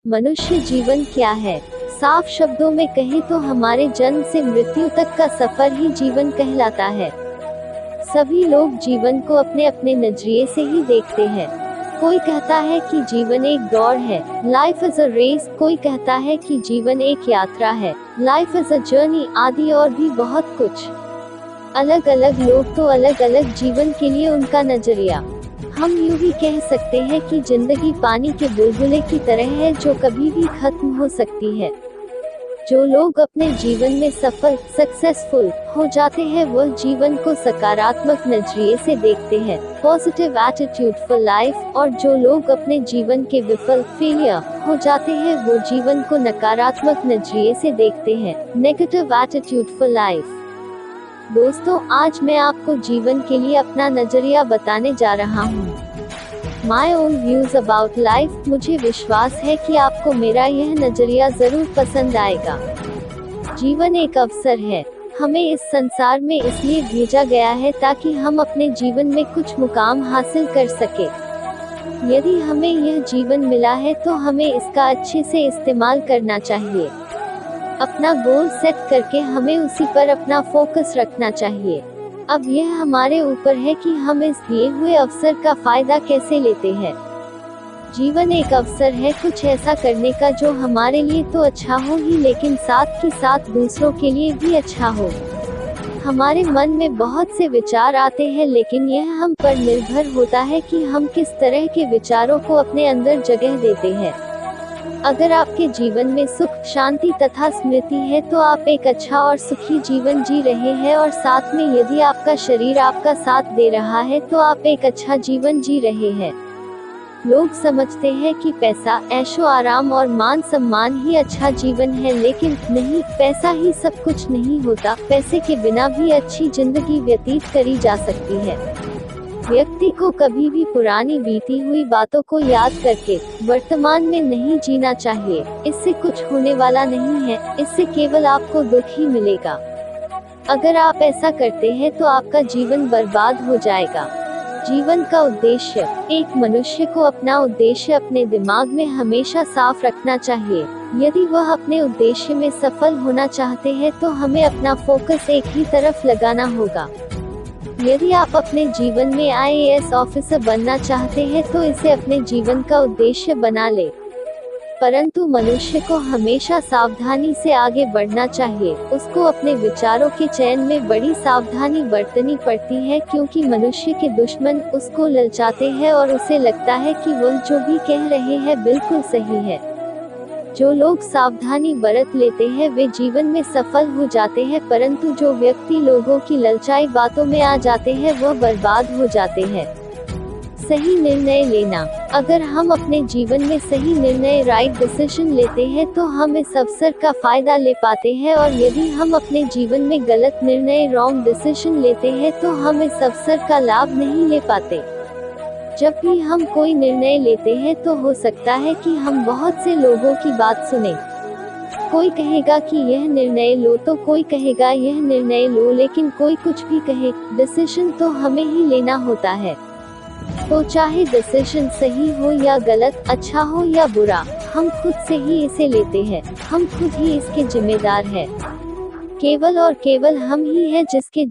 मनुष्य जीवन क्या है? साफ शब्दों में कहें तो हमारे जन्म से मृत्यु तक का सफर ही जीवन कहलाता है। सभी लोग जीवन को अपने अपने नजरिए से ही देखते हैं। कोई कहता है कि जीवन एक दौड़ है, लाइफ इज अ रेस। कोई कहता है कि जीवन एक यात्रा है, लाइफ इज अ जर्नी, आदि और भी बहुत कुछ। अलग अलग लोग तो अलग अलग जीवन के लिए उनका नजरिया। हम यूं भी कह सकते हैं कि जिंदगी पानी के बुलबुले की तरह है जो कभी भी खत्म हो सकती है। जो लोग अपने जीवन में सफल, सक्सेसफुल हो जाते हैं वह जीवन को सकारात्मक नजरिए से देखते हैं, पॉजिटिव एटीट्यूड फॉर लाइफ। और जो लोग अपने जीवन के विफल, फेलियर हो जाते हैं वो जीवन को नकारात्मक नजरिए से देखते हैं, नेगेटिव एटीट्यूड फॉर लाइफ। दोस्तों, आज मैं आपको जीवन के लिए अपना नजरिया बताने जा रहा हूँ। My own views about life। मुझे विश्वास है कि आपको मेरा यह नजरिया जरूर पसंद आएगा। जीवन एक अवसर है। हमें इस संसार में इसलिए भेजा गया है ताकि हम अपने जीवन में कुछ मुकाम हासिल कर सके। यदि हमें यह जीवन मिला है तो हमें इसका अच्छे से इस्तेमाल करना चाहिए। अपना गोल सेट करके हमें उसी पर अपना फोकस रखना चाहिए। अब यह हमारे ऊपर है कि हम इस दिए हुए अवसर का फायदा कैसे लेते हैं। जीवन एक अवसर है कुछ ऐसा करने का जो हमारे लिए तो अच्छा हो ही, लेकिन साथ ही साथ दूसरों के लिए भी अच्छा हो। हमारे मन में बहुत से विचार आते हैं, लेकिन यह हम पर निर्भर होता है कि हम किस तरह के विचारों को अपने अंदर जगह देते हैं। अगर आपके जीवन में सुख, शांति तथा स्मृति है तो आप एक अच्छा और सुखी जीवन जी रहे हैं, और साथ में यदि आपका शरीर आपका साथ दे रहा है तो आप एक अच्छा जीवन जी रहे हैं। लोग समझते हैं कि पैसा, ऐशो आराम और मान सम्मान ही अच्छा जीवन है, लेकिन नहीं, पैसा ही सब कुछ नहीं होता। पैसे के बिना भी अच्छी जिंदगी व्यतीत करी जा सकती है। व्यक्ति को कभी भी पुरानी बीती हुई बातों को याद करके वर्तमान में नहीं जीना चाहिए। इससे कुछ होने वाला नहीं है, इससे केवल आपको दुख ही मिलेगा। अगर आप ऐसा करते हैं तो आपका जीवन बर्बाद हो जाएगा। जीवन का उद्देश्य। एक मनुष्य को अपना उद्देश्य अपने दिमाग में हमेशा साफ रखना चाहिए। यदि वह अपने उद्देश्य में सफल होना चाहते हैं तो हमें अपना फोकस एक ही तरफ लगाना होगा। यदि आप अपने जीवन में IAS ऑफिसर बनना चाहते हैं तो इसे अपने जीवन का उद्देश्य बना ले। परंतु मनुष्य को हमेशा सावधानी से आगे बढ़ना चाहिए। उसको अपने विचारों के चयन में बड़ी सावधानी बरतनी पड़ती है, क्योंकि मनुष्य के दुश्मन उसको ललचाते हैं और उसे लगता है कि वह जो भी कह रहे हैं बिल्कुल सही है। जो लोग सावधानी बरत लेते हैं वे जीवन में सफल हो जाते हैं, परंतु जो व्यक्ति लोगों की ललचाई बातों में आ जाते हैं वह बर्बाद हो जाते हैं। सही निर्णय लेना। अगर हम अपने जीवन में सही निर्णय, राइट डिसीजन लेते हैं तो हम इस अवसर का फायदा ले पाते हैं, और यदि हम अपने जीवन में गलत निर्णय, रॉन्ग डिसीजन लेते हैं तो हम इस अवसर का लाभ नहीं ले पाते। जब भी हम कोई निर्णय लेते हैं तो हो सकता है कि हम बहुत से लोगों की बात सुने। कोई कहेगा कि यह निर्णय लो तो कोई कहेगा यह निर्णय लो, लेकिन कोई कुछ भी कहे, डिसीजन तो हमें ही लेना होता है। तो चाहे डिसीजन सही हो या गलत, अच्छा हो या बुरा, हम खुद से ही इसे लेते हैं। हम खुद ही इसके जिम्मेदार हैं। केवल और केवल हम ही हैं जिसके